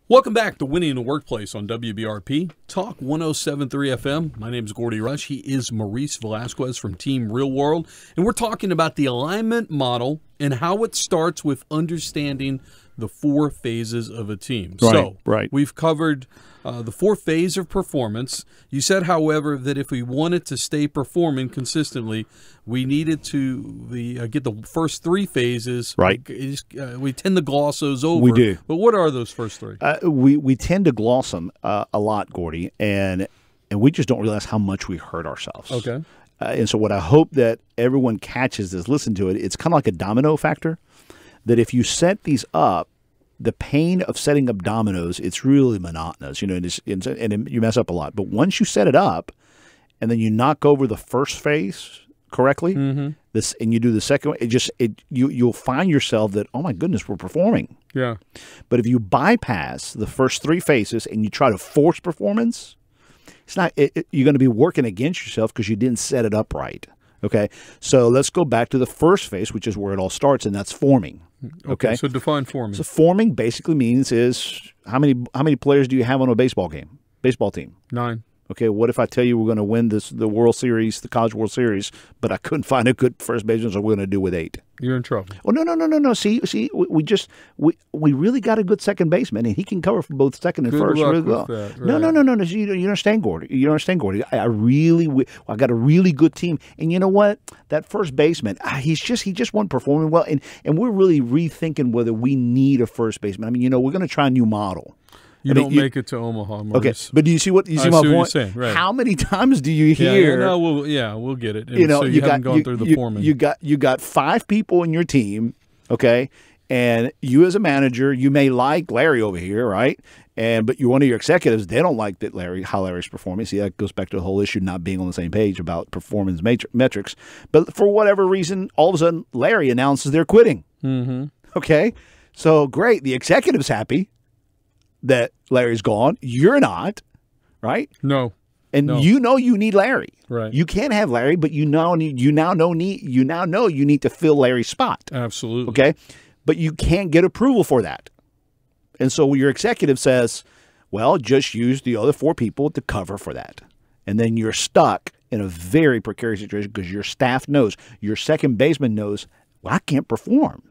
Welcome back to Winning in the Workplace on WBRP, Talk 107.3 FM. My name is Gordy Rush. He is Maurice Velasquez from Team Real World. And we're talking about the alignment model and how it starts with understanding the four phases of a team. Right. We've covered the fourth phase of performance. You said, however, that if we wanted to stay performing consistently, we needed to get the first three phases. Right. We tend to gloss those over. We do. But what are those first three? We tend to gloss them a lot, Gordy, and we just don't realize how much we hurt ourselves. Okay. And so what I hope that everyone catches is listen to it. It's kind of like a domino factor, that if you set these up, the pain of setting up dominoes, it's really monotonous, and you mess up a lot. But once you set it up and then you knock over the first phase correctly, and you do the second one, you'll find yourself that, oh my goodness, we're performing. Yeah. But if you bypass the first three phases and you try to force performance, it's not. You're going to be working against yourself because you didn't set it up right. Okay, so let's go back to the first phase, which is where it all starts, and that's forming. Okay, so define forming. So forming basically means is how many players do you have on a baseball team? 9. Okay, what if I tell you we're going to win the World Series, the College World Series, but I couldn't find a good first baseman, so we're going to do with 8? You're in trouble. Oh, no. See, we really got a good second baseman, and he can cover for both second and Good first luck really with well. that, No. You understand, Gordy. I got a really good team, and you know what? That first baseman, he just wasn't performing well, and we're really rethinking whether we need a first baseman. I mean, we're going to try a new model. You don't make it to Omaha, Maurice. Okay, but do you see my point? What you're saying, right. How many times do you hear? We'll get it. So you haven't gone through the forming. You got 5 people in your team, okay, and you as a manager, you may like Larry over here, right? But one of your executives, they don't like how Larry's performing. See, that goes back to the whole issue not being on the same page about performance metrics. But for whatever reason, all of a sudden, Larry announces they're quitting. Mm-hmm. Okay, so great. The executive's happy that Larry's gone. You're not, right? No. And you need Larry. Right. You can't have Larry, but you now know you need to fill Larry's spot. Absolutely. Okay? But you can't get approval for that. And so your executive says, well, just use the other 4 people to cover for that. And then you're stuck in a very precarious situation because your staff knows, your second baseman knows, well, I can't perform.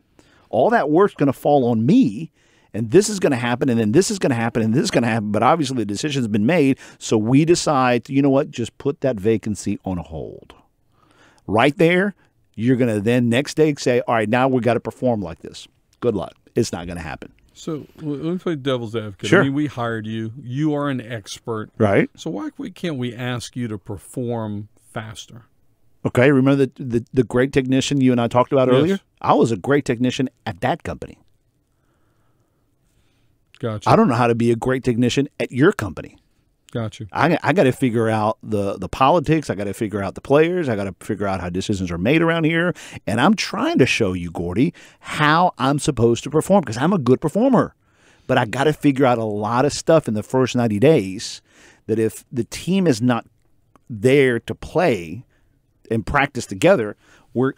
All that work's going to fall on me. And this is going to happen, and then this is going to happen, and this is going to happen. But obviously the decision's been made, so we decide, you know what, just put that vacancy on hold. Right there, you're going to then next day say, all right, now we've got to perform like this. Good luck. It's not going to happen. So let me play devil's advocate. Sure. I mean, we hired you. You are an expert. Right. So why can't we ask you to perform faster? Okay, remember the great technician you and I talked about earlier? Yes. I was a great technician at that company. Gotcha. I don't know how to be a great technician at your company. Gotcha. I got to figure out the politics. I got to figure out the players. I got to figure out how decisions are made around here. And I'm trying to show you, Gordy, how I'm supposed to perform because I'm a good performer. But I got to figure out a lot of stuff in the first 90 days that if the team is not there to play and practice together,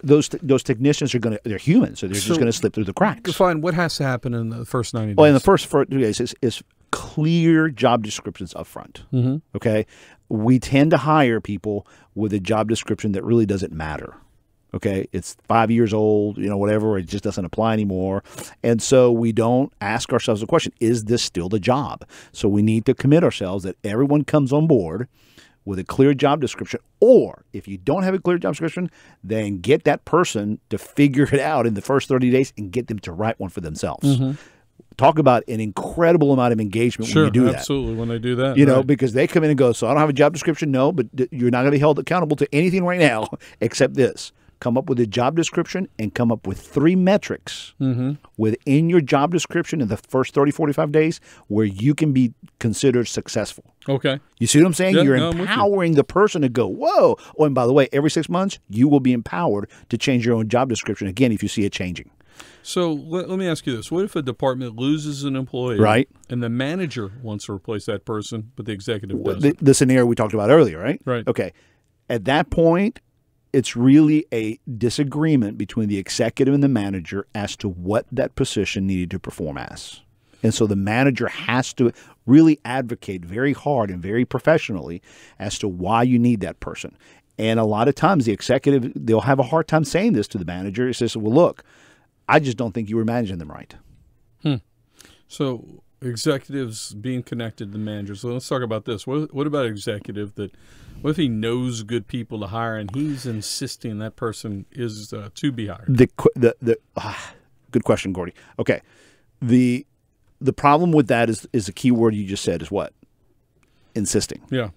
those technicians they're human, so they're just going to slip through the cracks. Define what has to happen in the first 90 days. Well, in the first 2 days is clear job descriptions up front. Mm-hmm. Okay, we tend to hire people with a job description that really doesn't matter. Okay, it's 5 years old, whatever. It just doesn't apply anymore, and so we don't ask ourselves the question: is this still the job? So we need to commit ourselves that everyone comes on board with a clear job description, or if you don't have a clear job description, then get that person to figure it out in the first 30 days and get them to write one for themselves. Mm-hmm. Talk about an incredible amount of engagement when you do that. Absolutely, when they do that. Because they come in and go, so I don't have a job description? No, but you're not going to be held accountable to anything right now except this. Come up with a job description and come up with 3 metrics within your job description in the first 30, 45 days where you can be considered successful. Okay. You see what I'm saying? Yeah, You're empowering the person to go, whoa. Oh, and by the way, every 6 months, you will be empowered to change your own job description again if you see it changing. So let me ask you this. What if a department loses an employee right, and the manager wants to replace that person, but the executive doesn't? The scenario we talked about earlier, right? Right. Okay. At that point, it's really a disagreement between the executive and the manager as to what that position needed to perform as. And so the manager has to really advocate very hard and very professionally as to why you need that person. And a lot of times the executive, they'll have a hard time saying this to the manager. It says, well, look, I just don't think you were managing them right. So executives being connected to managers. So let's talk about this. What about an executive what if he knows good people to hire and he's insisting that person is to be hired? Good question, Gordy. Okay. The problem with that is the key word you just said is what? Insisting. Yeah.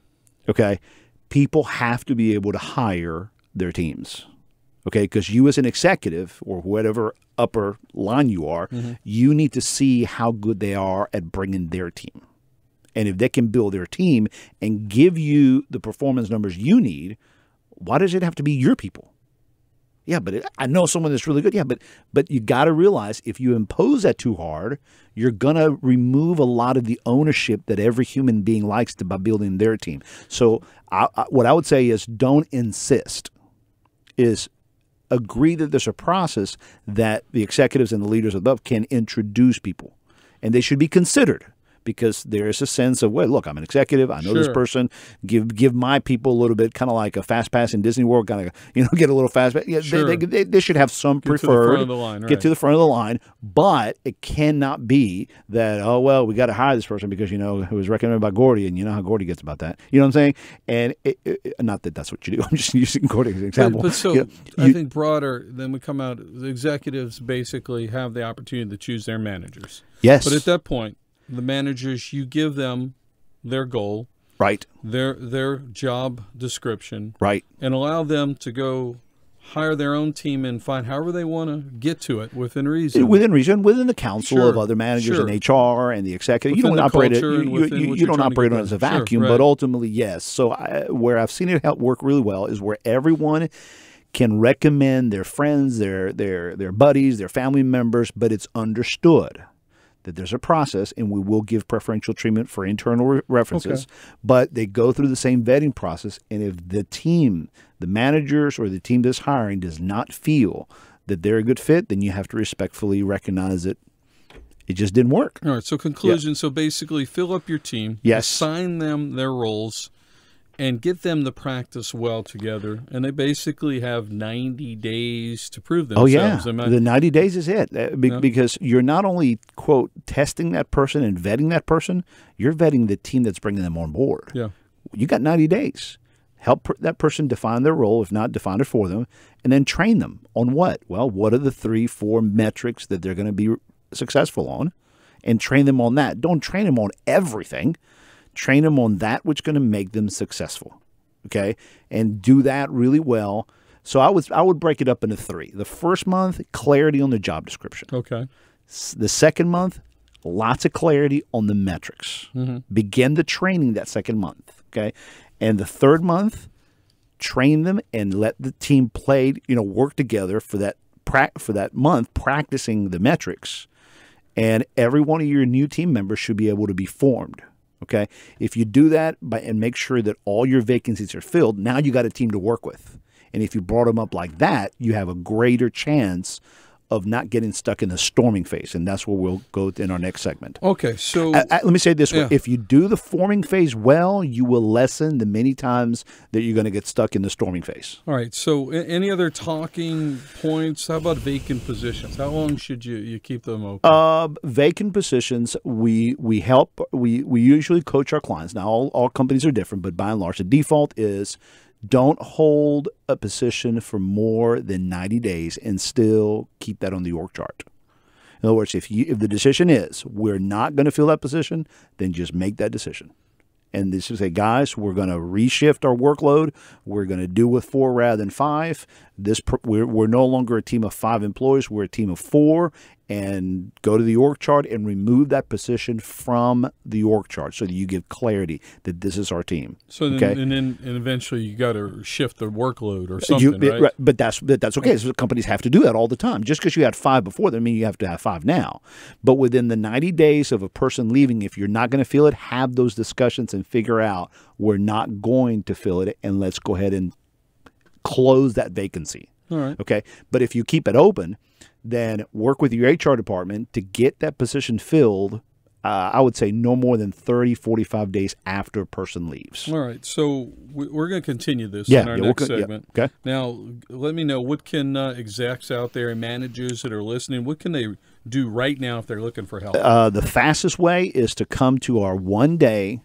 Okay. People have to be able to hire their teams. Okay. Because you as an executive or whatever upper line you are, you need to see how good they are at bringing their team. And if they can build their team and give you the performance numbers you need, why does it have to be your people? Yeah, but I know someone that's really good. Yeah, but you got to realize if you impose that too hard, you're going to remove a lot of the ownership that every human being likes by building their team. So what I would say is don't insist, is agree that there's a process that the executives and the leaders above can introduce people, and they should be considered. Because there is a sense of, well, look, I'm an executive. I know this person. Give my people a little bit, kind of like a fast pass in Disney World, kind of, get a little fast pass. Yeah, they should have some preferred. To the front of the line, get to the front of the line. But it cannot be that, oh, well, we got to hire this person because, it was recommended by Gordy, and you know how Gordy gets about that. You know what I'm saying? And not that that's what you do. I'm just using Gordy as an example. But so I think broader, then we come out, the executives basically have the opportunity to choose their managers. Yes. But at that point, the managers, you give them their goal, right? Their job description, right, and allow them to go hire their own team and find however they want to get to it within reason. Within reason, within the council of other managers and HR and the executive. You don't operate it. You don't operate on it as a vacuum, but ultimately, yes. So where I've seen it help work really well is where everyone can recommend their friends, their buddies, their family members, but it's understood that there's a process, and we will give preferential treatment for internal references, but they go through the same vetting process. And if the team, the managers or the team that's hiring does not feel that they're a good fit, then you have to respectfully recognize that it just didn't work. All right. So conclusion. So basically fill up your team, assign them their roles, and get them to practice well together. And they basically have 90 days to prove themselves. Oh, yeah. The 90 days is it. Because you're not only, quote, testing that person and vetting that person, you're vetting the team that's bringing them on board. Yeah. You got 90 days. Help that person define their role, if not define it for them, and then train them on what? Well, what are the 3-4 metrics that they're going to be successful on, and train them on that. Don't train them on everything. Train them on that which is going to make them successful, okay? And do that really well. So I would break it up into 3. The first month, clarity on the job description. Okay. The second month, lots of clarity on the metrics. Begin the training that second month, okay? And the third month, train them and let the team play, work together for that month, practicing the metrics. And every one of your new team members should be able to be formed. Okay, if you do that and make sure that all your vacancies are filled, now you got a team to work with. And if you brought them up like that, you have a greater chance of not getting stuck in the storming phase. And that's where we'll go in our next segment. Okay, so let me say it this way. If you do the forming phase well, you will lessen the many times that you're going to get stuck in the storming phase. All right, so any other talking points? How about vacant positions? How long should you keep them open? Vacant positions, we usually coach our clients. Now, all companies are different, but by and large, the default is don't hold a position for more than 90 days and still keep that on the org chart. In other words, if the decision is we're not going to fill that position, then just make that decision. And this is say, guys, we're going to reshift our workload. We're going to do with 4 rather than 5. We're no longer a team of 5 employees. We're a team of 4. And go to the org chart and remove that position from the org chart so that you give clarity that this is our team. So then, and eventually you got to shift the workload or something, right? But that's okay. So companies have to do that all the time. Just because you had 5 before doesn't mean you have to have 5 now. But within the 90 days of a person leaving, if you're not going to fill it, have those discussions and figure out we're not going to fill it, and let's go ahead and close that vacancy. All right. Okay. But if you keep it open, then work with your HR department to get that position filled I would say no more than 30, 45 days after a person leaves. All right, so we're going to continue this Yeah, in our yeah, next yeah, segment. okay. Now, let me know, what can execs out there and managers that are listening, what can they do right now if they're looking for help? The fastest way is to come to our one-day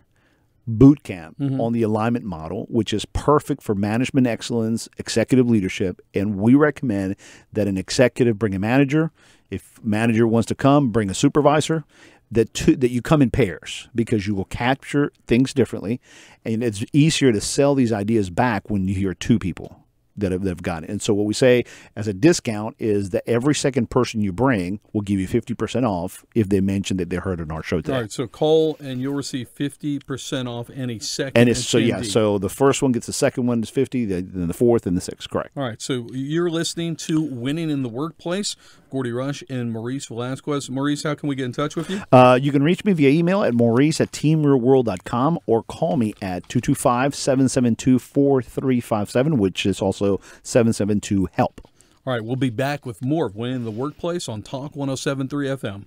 boot camp on the alignment model, which is perfect for management excellence, executive leadership, and we recommend that an executive bring a manager. If manager wants to come, bring a supervisor. That you come in pairs, because you will capture things differently, and it's easier to sell these ideas back when you hear two people that have gotten it. And so what we say as a discount is that every second person you bring will give you 50% off if they mention that they heard on our show today. All right, so call and you'll receive 50% off any second. And it's attendee. so the first one gets the second one is 50, then the fourth and the sixth, correct. All right, so you're listening to Winning in the Workplace. Gordy Rush and Maurice Velasquez. Maurice, how can we get in touch with you? You can reach me via email at maurice@teamrealworld.com or call me at 225-772-4357, which is also 772-HELP. All right, we'll be back with more of Winning in the Workplace on Talk 107.3 FM.